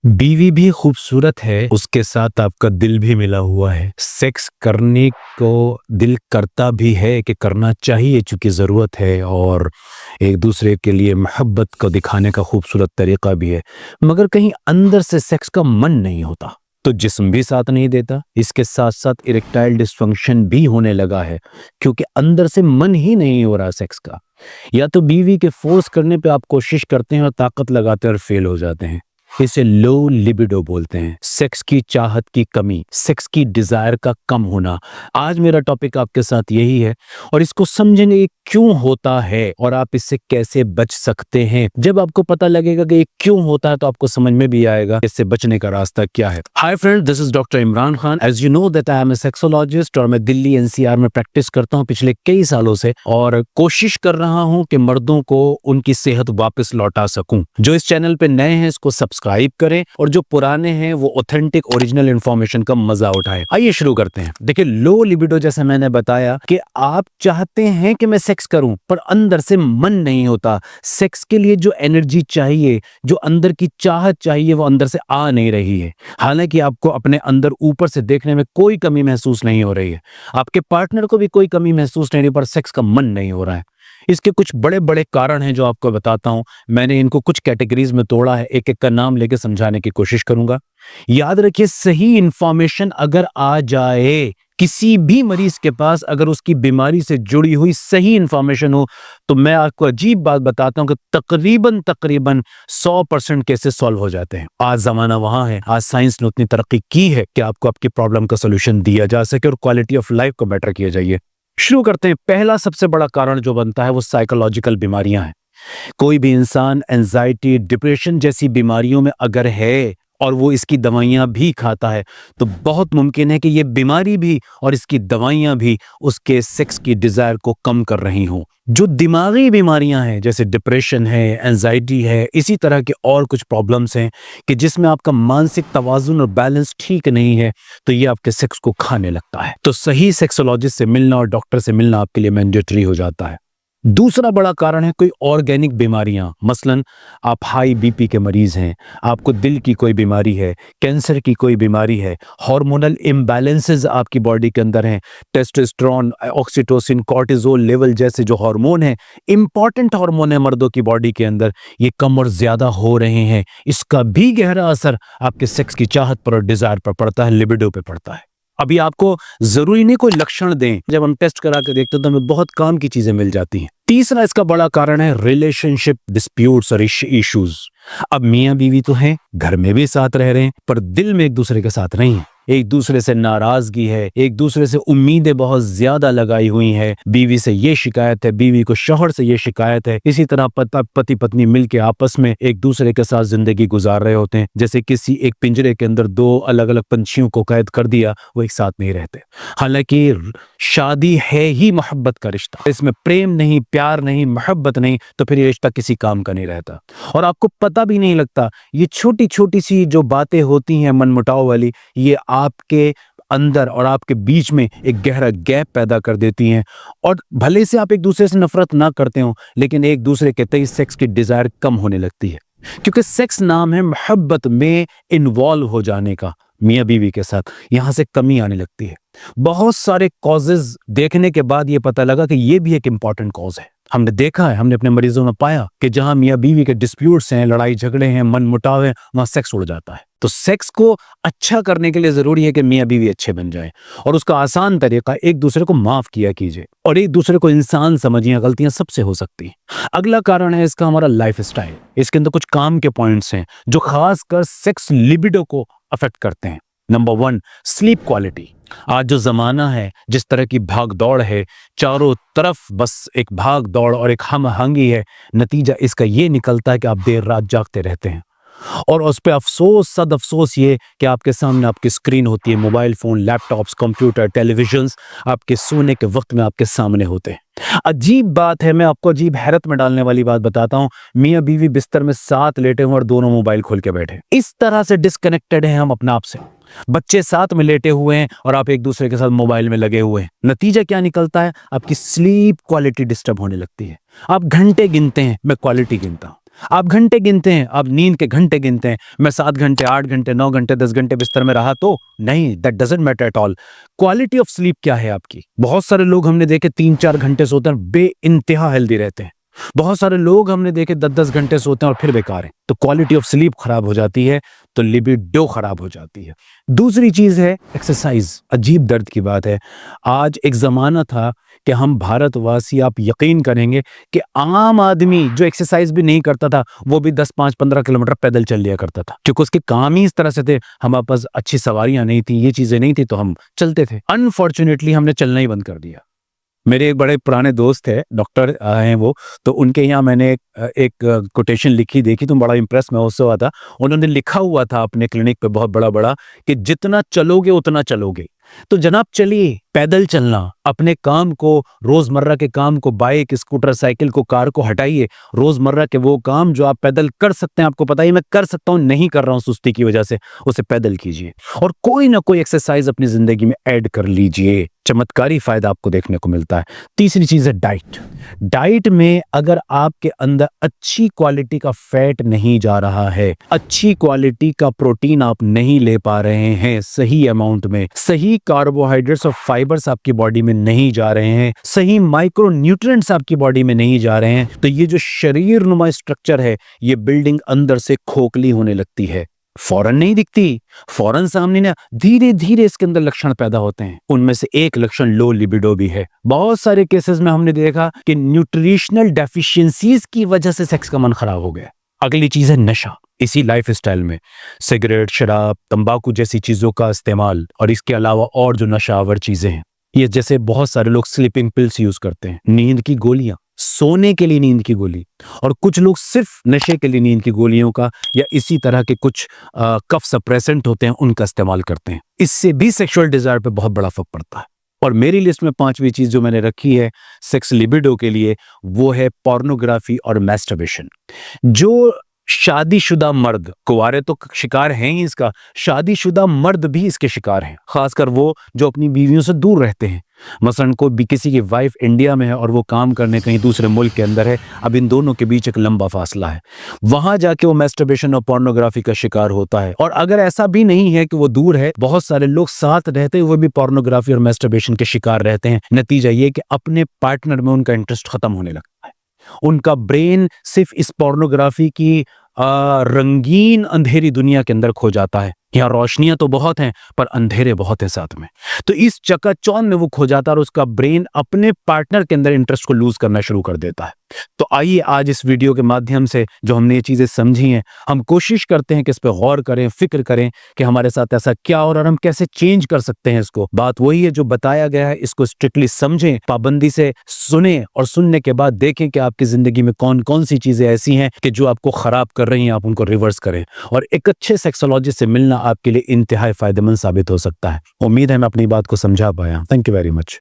बीवी भी खूबसूरत है, उसके साथ आपका दिल भी मिला हुआ है। सेक्स करने को दिल करता भी है कि करना चाहिए चूँकि ज़रूरत है और एक दूसरे के लिए मोहब्बत को दिखाने का खूबसूरत तरीक़ा भी है। मगर कहीं अंदर से सेक्स का मन नहीं होता, तो जिस्म भी साथ नहीं देता। इसके साथ-साथ इरेक्टाइल डिस्फंक्शन भी होने लगा है क्योंकि अंदर से मन ही नहीं हो रहा सेक्स का। या तो बीवी के फ़ोर्स करने पे आप कोशिश करते हैं और ताकत लगाते हैं और फ़ेल हो जाते हैं। इसे लो लिबिडो बोलते हैं। सेक्स की चाहत की कमी, सेक्स की डिजायर का कम होना। आज मेरा टॉपिक आपके साथ यही है और इसको समझेंगे ये क्यों होता है और आप इससे कैसे बच सकते हैं। जब आपको पता लगेगा कि ये क्यों होता है तो आपको समझ में भी आएगा इससे बचने का रास्ता क्या है। Hi friend, this is doctor Imran Khan. As you know that I am a sexologist और मैं दिल्ली एनसीआर में प्रैक्टिस करता हूँ पिछले कई सालों से और कोशिश कर रहा हूँ कि मर्दों को उनकी सेहत वापस लौटा सकूं। जो इस चैनल पे नए हैं इसको सब्सक्राइब करें और जो पुराने हैं वो ऑथेंटिक ओरिजिनल इंफॉर्मेशन का मजा उठाएं। आइए शुरू करते हैं। देखिए, लो लिबिडो जैसे मैंने बताया कि आप चाहते हैं कि मैं सेक्स करूं पर अंदर से मन नहीं होता। सेक्स के लिए जो एनर्जी चाहिए, जो अंदर की चाहत चाहिए वो अंदर से आ नहीं रही है। हालांकि आपको अपने अंदर ऊपर से देखने में कोई कमी महसूस नहीं हो रही है, आपके पार्टनर को भी कोई कमी महसूस नहीं हो रही, पर सेक्स का मन नहीं हो रहा है। इसके कुछ बड़े बड़े कारण हैं जो आपको बताता हूं। मैंने इनको कुछ कैटेगरीज में तोड़ा है, एक एक का नाम लेके समझाने की कोशिश करूंगा। याद रखिए, सही इंफॉर्मेशन अगर आ जाए किसी भी मरीज के पास, अगर उसकी बीमारी से जुड़ी हुई सही इंफॉर्मेशन हो, तो मैं आपको अजीब बात बताता हूं कि तकरीबन 100% केसेस सॉल्व हो जाते हैं। आज जमाना वहां है, आज साइंस ने उतनी तरक्की की है कि आपको आपकी प्रॉब्लम का सोल्यूशन दिया जा सके और क्वालिटी ऑफ लाइफ को बेटर किया जाइए। शुरू करते हैं। पहला सबसे बड़ा कारण जो बनता है वो साइकोलॉजिकल बीमारियां हैं। कोई भी इंसान एंजाइटी, डिप्रेशन जैसी बीमारियों में अगर है और वो इसकी दवाइयां भी खाता है तो बहुत मुमकिन है कि ये बीमारी भी और इसकी दवाइयां भी उसके सेक्स की डिजायर को कम कर रही हों। जो दिमागी बीमारियां हैं जैसे डिप्रेशन है, एंजाइटी है, इसी तरह के और कुछ प्रॉब्लम्स हैं कि जिसमें आपका मानसिक तवाजुन और बैलेंस ठीक नहीं है, तो ये आपके सेक्स को खाने लगता है। तो सही सेक्सोलॉजिस्ट से मिलना और डॉक्टर से मिलना आपके लिए मैंडेटरी हो जाता है। दूसरा बड़ा कारण है कोई ऑर्गेनिक बीमारियां। मसलन आप हाई बीपी के मरीज हैं, आपको दिल की कोई बीमारी है, कैंसर की कोई बीमारी है, हार्मोनल इम्बैलेंसेस आपकी बॉडी के अंदर हैं, टेस्टोस्टेरोन, ऑक्सीटोसिन, कॉर्टिजोल लेवल जैसे जो हार्मोन हैं, इंपॉर्टेंट हार्मोन है मर्दों की बॉडी के अंदर, ये कम और ज्यादा हो रहे हैं। इसका भी गहरा असर आपके सेक्स की चाहत पर और डिजायर पर पड़ता है, लिबिडो पे पड़ता है। अभी आपको जरूरी नहीं कोई लक्षण दें, जब हम टेस्ट करा के देखते हैं तो हमें बहुत काम की चीजें मिल जाती हैं। तीसरा इसका बड़ा कारण है रिलेशनशिप डिस्प्यूट्स और इश्यूज। अब मियां बीवी तो हैं, घर में भी साथ रह रहे हैं, पर दिल में एक दूसरे के साथ नहीं है। एक दूसरे से नाराजगी है, एक दूसरे से उम्मीदें बहुत ज्यादा लगाई हुई हैं। बीवी से ये शिकायत है, बीवी को शौहर से ये शिकायत है। इसी तरह पति पत्नी मिलके आपस में एक दूसरे के साथ जिंदगी गुजार रहे होते हैं। जैसे किसी एक पिंजरे के अंदर दो अलग अलग पंछियों को कैद कर दिया, वो एक साथ नहीं रहते। हालांकि शादी है ही मोहब्बत का रिश्ता, इसमें प्रेम नहीं, प्यार नहीं, मोहब्बत नहीं, तो फिर ये रिश्ता किसी काम का नहीं रहता और आपको पता भी नहीं लगता। ये छोटी छोटी सी जो बातें होती हैं मनमुटाव वाली, ये आपके अंदर और आपके बीच में एक गहरा गैप पैदा कर देती हैं और भले से आप एक दूसरे से नफरत ना करते हो, लेकिन एक दूसरे के तय सेक्स की डिजायर कम होने लगती है, क्योंकि सेक्स नाम है मोहब्बत में इन्वॉल्व हो जाने का। मियां बीवी के साथ यहां से कमी आने लगती है। बहुत सारे कॉजेज देखने के बाद ये पता लगा कि ये भी एक इंपॉर्टेंट कॉज है। हमने देखा है, हमने अपने मरीजों में पाया कि जहां मियां बीवी के डिस्प्यूट्स हैं, लड़ाई झगड़े हैं, मन मुटाव है, वहां सेक्स उड़ जाता है। तो सेक्स को अच्छा करने के लिए जरूरी है कि मियां बीवी अच्छे बन जाएं और उसका आसान तरीका एक दूसरे को माफ किया कीजिए और एक दूसरे को इंसान समझिए। गलतियां सबसे हो सकती हैं। अगला कारण है इसका हमारा लाइफ स्टाइल। इसके अंदर कुछ काम के पॉइंट्स हैं जो खासकर सेक्स लिबिडो को अफेक्ट करते हैं। Number 1, sleep quality. आज जो जमाना है, जिस तरह की भाग दौड़ है, चारों तरफ बस एक भाग दौड़ और एक हमहंगी है, नतीजा इसका ये निकलता है कि आप देर रात जागते रहते हैं और उस पे अफसोस, सद अफसोस ये कि आपके सामने आपकी स्क्रीन होती है, mobile phone, laptops, computer, televisions आपके सोने के वक्त में आपके सामने होते हैं। अजीब बात है, मैं आपको अजीब हैरत में डालने वाली बात बताता हूँ। मियां बीवी बिस्तर में साथ लेटे हुए और दोनों मोबाइल खोल के बैठे, इस तरह से डिस्कनेक्टेड हैं हम अपने आप से। बच्चे साथ में लेटे हुए हैं और आप एक दूसरे के साथ मोबाइल में लगे हुए हैं। नतीजा क्या निकलता है? आपकी स्लीप क्वालिटी डिस्टर्ब होने लगती है। आप घंटे गिनते हैं, मैं क्वालिटी गिनता हूं। आप घंटे गिनते हैं, आप नींद के घंटे गिनते हैं, मैं 7 घंटे, 8 घंटे, 9 घंटे, 10 घंटे बिस्तर में रहा तो नहीं, that doesn't matter at all. Quality of sleep क्या है आपकी? बहुत सारे लोग हमने देखे 3-4 घंटे सोते हैं, बेइंतहा हेल्दी रहते हैं। बहुत सारे लोग हमने देखे 10-10 घंटे सोते हैं और फिर बेकार हैं। तो क्वालिटी ऑफ स्लीप खराब हो जाती है, तो लिबिडो खराब हो जाती है। दूसरी चीज है एक्सरसाइज। अजीब दर्द की बात है, आज एक जमाना था कि हम भारतवासी, आप यकीन करेंगे कि आम आदमी जो एक्सरसाइज भी नहीं करता था वो भी 10, 5, 15 किलोमीटर पैदल चल लिया करता था, क्योंकि उसके काम ही इस तरह से थे। हमारे पास अच्छी सवारियां नहीं थी, ये चीजें नहीं थी, तो हम चलते थे। अनफॉर्चुनेटली हमने चलना ही बंद कर दिया। मेरे एक बड़े पुराने दोस्त है, डॉक्टर हैं वो, तो उनके यहाँ मैंने एक कोटेशन लिखी देखी तो बड़ा इंप्रेस मैं उससे हुआ था। उन्होंने लिखा हुआ था अपने क्लिनिक पे बहुत बड़ा बड़ा कि जितना चलोगे उतना चलोगे। तो जनाब चलिए, पैदल चलना, अपने काम को, रोजमर्रा के काम को, बाइक, स्कूटर, साइकिल को, कार को हटाइए। रोजमर्रा के वो काम जो आप पैदल कर सकते हैं, आपको पता ही मैं कर सकता हूं, नहीं कर रहा हूं सुस्ती की वजह से, उसे पैदल कीजिए और कोई ना कोई एक्सरसाइज अपनी जिंदगी में ऐड कर लीजिए। चमत्कारी फायदा आपको देखने को मिलता है। तीसरी चीज है डाइट। डाइट में अगर आपके अंदर अच्छी क्वालिटी का फैट नहीं जा रहा है, अच्छी क्वालिटी का प्रोटीन आप नहीं ले पा रहे हैं सही अमाउंट में, सही कार्बोहाइड्रेट्स और फाइबर्स आपकी बॉडी में नहीं जा रहे हैं, सही माइक्रो न्यूट्रिएंट्स आपकी बॉडी में नहीं जा रहे हैं, तो ये जो शरीर नुमा स्ट्रक्चर है, ये बिल्डिंग अंदर से खोखली होने लगती है। फौरन नहीं दिखती, फौरन सामने ना, धीरे धीरे इसके अंदर लक्षण पैदा होते हैं। उनमें से एक लक्षण लो लिबिडो भी है। बहुत सारे केसेस में हमने देखा कि न्यूट्रिशनल डेफिशिएंसीज की वजह से सेक्स का मन खराब हो गया। अगली चीज है नशा। इसी लाइफस्टाइल में सिगरेट, शराब, तंबाकू जैसी चीजों का इस्तेमाल और इसके अलावा और जो नशावर चीजें हैं, ये जैसे बहुत सारे लोग स्लीपिंग पिल्स यूज करते हैं, नींद की गोलियां, सोने के लिए नींद की गोली, और कुछ लोग सिर्फ नशे के लिए नींद की गोलियों का या इसी तरह के कुछ कफ सप्रेसेंट होते हैं उनका इस्तेमाल करते हैं। इससे भी सेक्सुअल डिजायर पे बहुत बड़ा फर्क पड़ता है। और मेरी लिस्ट में 5वीं चीज जो मैंने रखी है सेक्स लिबिडो के लिए, वो है पोर्नोग्राफी और मैस्टरबेशन। जो शादीशुदा मर्द, कुंवारे तो शिकार हैं ही इसका, शादीशुदा मर्द भी इसके शिकार हैं, खासकर वो जो अपनी बीवियों से दूर रहते हैं। मसलन कोई भी किसी की वाइफ इंडिया में है और वो काम करने कहीं दूसरे मुल्क के अंदर है, अब इन दोनों के बीच एक लंबा फासला है, वहां जाके वो मैस्टरबेशन और पोर्नोग्राफी का शिकार होता है। और अगर ऐसा भी नहीं है कि वो दूर है, बहुत सारे लोग साथ रहते हुए भी पोर्नोग्राफी और मैस्टरबेशन के शिकार रहते हैं। नतीजा ये कि अपने पार्टनर में उनका इंटरेस्ट खत्म होने लगता है। उनका ब्रेन सिर्फ इस पोर्नोग्राफी की रंगीन अंधेरी दुनिया के अंदर खो जाता है। यहाँ रोशनियां तो बहुत हैं पर अंधेरे बहुत हैं साथ में, तो इस चकाचौंध में वो खो जाता है और उसका ब्रेन अपने पार्टनर के अंदर इंटरेस्ट को लूज करना शुरू कर देता है। तो आइए आज इस वीडियो के माध्यम से जो हमने ये चीजें समझी हैं, हम कोशिश करते हैं कि इस पर गौर करें, फिक्र करें कि हमारे साथ ऐसा क्या और हम कैसे चेंज कर सकते हैं इसको। बात वही है जो बताया गया है, इसको स्ट्रिक्टली समझें, पाबंदी से सुने और सुनने के बाद देखें कि आपकी जिंदगी में कौन कौन सी चीजें ऐसी हैं कि जो आपको खराब कर रही हैं, आप उनको रिवर्स करें। और एक अच्छे सेक्सोलॉजिस्ट से मिलना आपके लिए इंतहाई फायदेमंद साबित हो सकता है। उम्मीद है मैं अपनी बात को समझा पाया। Thank you very much.